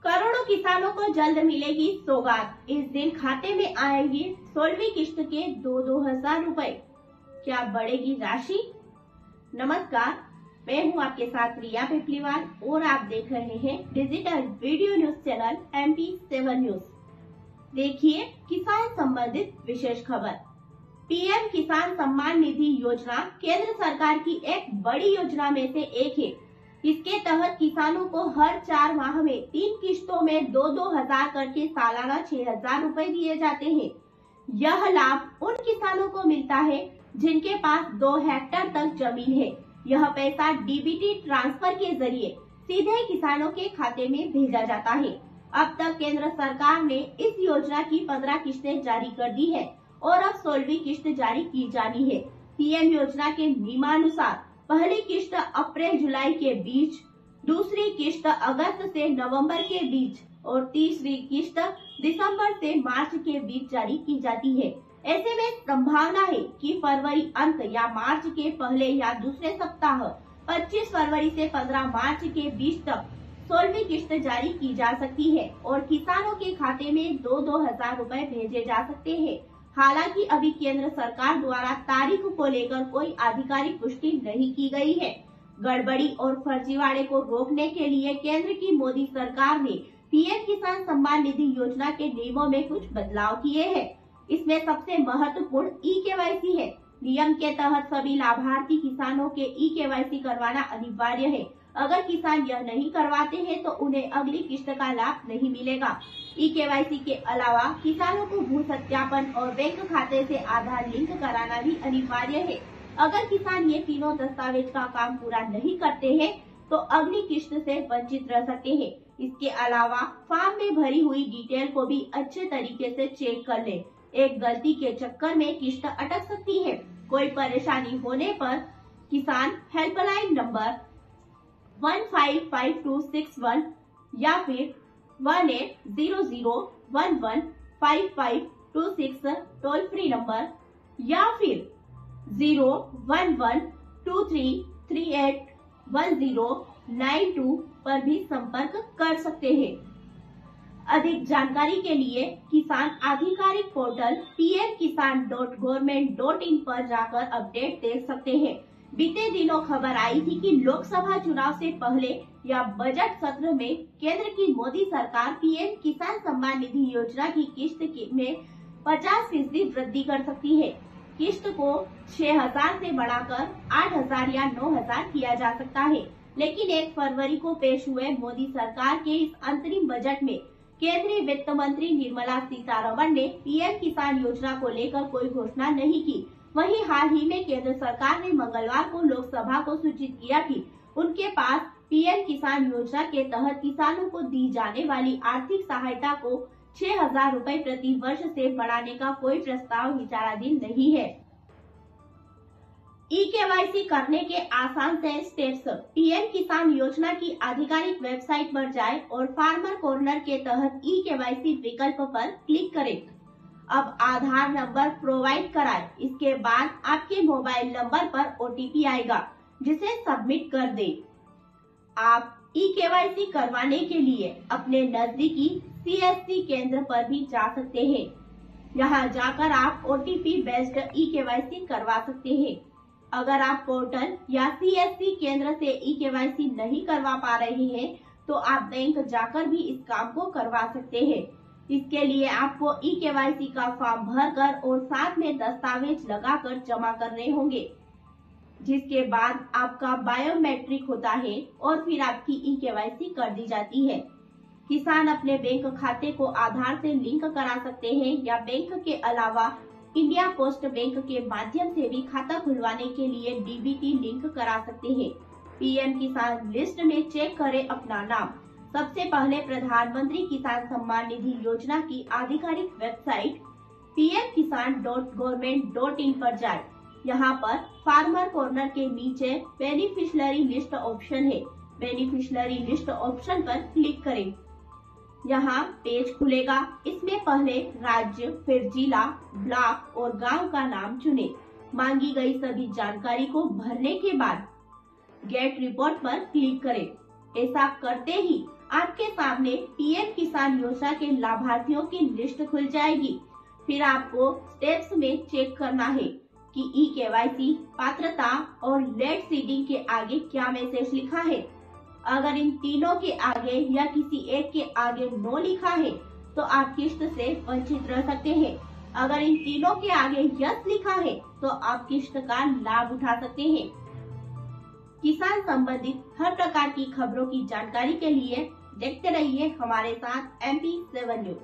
करोड़ों किसानों को जल्द मिलेगी सौगात। इस दिन खाते में आएगी 16वीं किश्त के 2-2 हजार रुपए। क्या बढ़ेगी राशि? नमस्कार, मैं हूं आपके साथ रिया पिपलीवाल और आप देख रहे हैं digital video news channel MP7 news. देखिए किसान संबंधित विशेष खबर। पीएम किसान सम्मान निधि योजना केंद्र सरकार की एक बड़ी योजना में से एक है। इसके तहत किसानों को हर 4 माह में 3 किश्तों में 2-2 हजार करके सालाना 6,000 रुपए दिए जाते हैं। यह लाभ उन किसानों को मिलता है जिनके पास 2 हेक्टेयर तक जमीन है। यह पैसा डीबीटी ट्रांसफर के जरिए सीधे किसानों के खाते में भेजा जाता है। अब तक केंद्र सरकार ने इस योजना की 15 किश्तें जारी कर दी है और अब 16वीं किश्त जारी की जानी है। पीएम योजना के नियमानुसार पहली किश्त अप्रैल-जुलाई के बीच, दूसरी किश्त अगस्त से नवंबर के बीच और तीसरी किश्त दिसंबर से मार्च के बीच जारी की जाती है। ऐसे में संभावना है कि फरवरी अंत या मार्च के पहले या दूसरे सप्ताह 25 फरवरी से 15 मार्च के बीच तक 16वीं किश्त जारी की जा सकती है और किसानों के खाते में 2-2 हजार रुपए भेजे जा सकते हैं। हालांकि अभी केंद्र सरकार द्वारा तारीख को लेकर कोई आधिकारिक पुष्टि नहीं की गई है। गड़बड़ी और फर्जीवाड़े को रोकने के लिए केंद्र की मोदी सरकार ने पीएम किसान सम्मान निधि योजना के नियमों में कुछ बदलाव किए हैं। इसमें सबसे महत्वपूर्ण ई-केवाईसी है। नियम के तहत सभी लाभार्थी किसानों के ई-केवाईसी करवाना अनिवार्य है। अगर किसान यह नहीं करवाते हैं तो उन्हें अगली किश्त का लाभ नहीं मिलेगा। ई-केवाईसी के अलावा किसानों को भू सत्यापन और बैंक खाते से आधार लिंक कराना भी अनिवार्य है। अगर किसान ये तीनों दस्तावेज का काम पूरा नहीं करते हैं तो अगली किश्त से वंचित रह सकते हैं। इसके अलावा फॉर्म में भरी हुई डिटेल को भी अच्छे तरीके से चेक कर ले। एक गलती के चक्कर में किश्त अटक सकती है। कोई परेशानी होने पर किसान हेल्पलाइन नंबर 155261 या फिर 1800115526 टोल फ्री नंबर या फिर 01123381092 पर भी संपर्क कर सकते हैं। अधिक जानकारी के लिए किसान आधिकारिक पोर्टल pmkisan.government.in पर जाकर अपडेट देख सकते हैं। बीते दिनों खबर आई थी कि लोकसभा चुनाव से पहले या बजट सत्र में केंद्र की मोदी सरकार पीएम किसान सम्मान निधि योजना की किश्त में 50% वृद्धि कर सकती है। किश्त को 6,000 से बढ़ाकर 8,000 या 9,000 किया जा सकता है। लेकिन 1 फरवरी को पेश हुए मोदी सरकार के इस अंतरिम बजट में केंद्रीय वित्त मंत्री निर्मला सीतारमण ने पीएम किसान योजना को लेकर कोई घोषणा नहीं की। वहीं हाल ही में केंद्र सरकार ने मंगलवार को लोकसभा को सूचित किया कि उनके पास पीएम किसान योजना के तहत किसानों को दी जाने वाली आर्थिक सहायता को 6,000 रुपए प्रति वर्ष से बढ़ाने का कोई प्रस्ताव विचाराधीन नहीं है। ई-केवाईसी करने के आसान से स्टेप्स। पीएम किसान योजना की आधिकारिक वेबसाइट पर जाएं और फार्मर कॉर्नर के तहत ई-केवाईसी विकल्प पर क्लिक करें। अब आधार नंबर प्रोवाइड कराएं। इसके बाद आपके मोबाइल नंबर पर OTP आएगा जिसे सबमिट कर दें। आप ई-केवाईसी करवाने के लिए अपने नजदीकी CSC केंद्र पर भी जा सकते हैं। यहाँ जाकर आप OTP बेस्ड ई-केवाईसी करवा सकते हैं। अगर आप पोर्टल या CSC केंद्र से ई-केवाईसी नहीं करवा पा रहे हैं तो आप बैंक जाकर भी इस काम को करवा सकते हैं। इसके लिए आपको ई-केवाईसी का फॉर्म भरकर और साथ में दस्तावेज लगाकर जमा करने होंगे, जिसके बाद आपका बायोमेट्रिक होता है और फिर आपकी ई-केवाईसी कर दी जाती है। किसान अपने बैंक खाते को आधार से लिंक करा सकते हैं या बैंक के अलावा इंडिया पोस्ट बैंक के माध्यम से भी खाता खुलवाने के लिए डीबीटी लिंक करा सकते हैं। पीएम किसान लिस्ट में चेक करें अपना नाम। सबसे पहले प्रधानमंत्री किसान सम्मान निधि योजना की आधिकारिक वेबसाइट pmkisan.government.in पर जाएं। यहाँ पर फार्मर कॉर्नर के नीचे बेनिफिशियरी लिस्ट ऑप्शन है। बेनिफिशियरी लिस्ट ऑप्शन पर क्लिक करें। यहाँ पेज खुलेगा। इसमें पहले राज्य, फिर जिला, ब्लॉक और गांव का नाम चुनें। मांगी गई सभी जानकारी को भरने के बाद गेट रिपोर्ट पर क्लिक करें। ऐसा करते ही आपके सामने पीएम किसान योजना के लाभार्थियों की लिस्ट खुल जाएगी। फिर आपको स्टेप्स में चेक करना है कि ई-केवाईसी, पात्रता और लेट सीडिंग के आगे क्या मैसेज लिखा है। अगर इन तीनों के आगे या किसी एक के आगे नो लिखा है तो आप किस्त से वंचित रह सकते हैं। अगर इन तीनों के आगे यस लिखा है तो आप किस्त का लाभ उठा सकते हैं। किसान संबंधित हर प्रकार की खबरों की जानकारी के लिए देखते रहिए हमारे साथ MP7 न्यूज।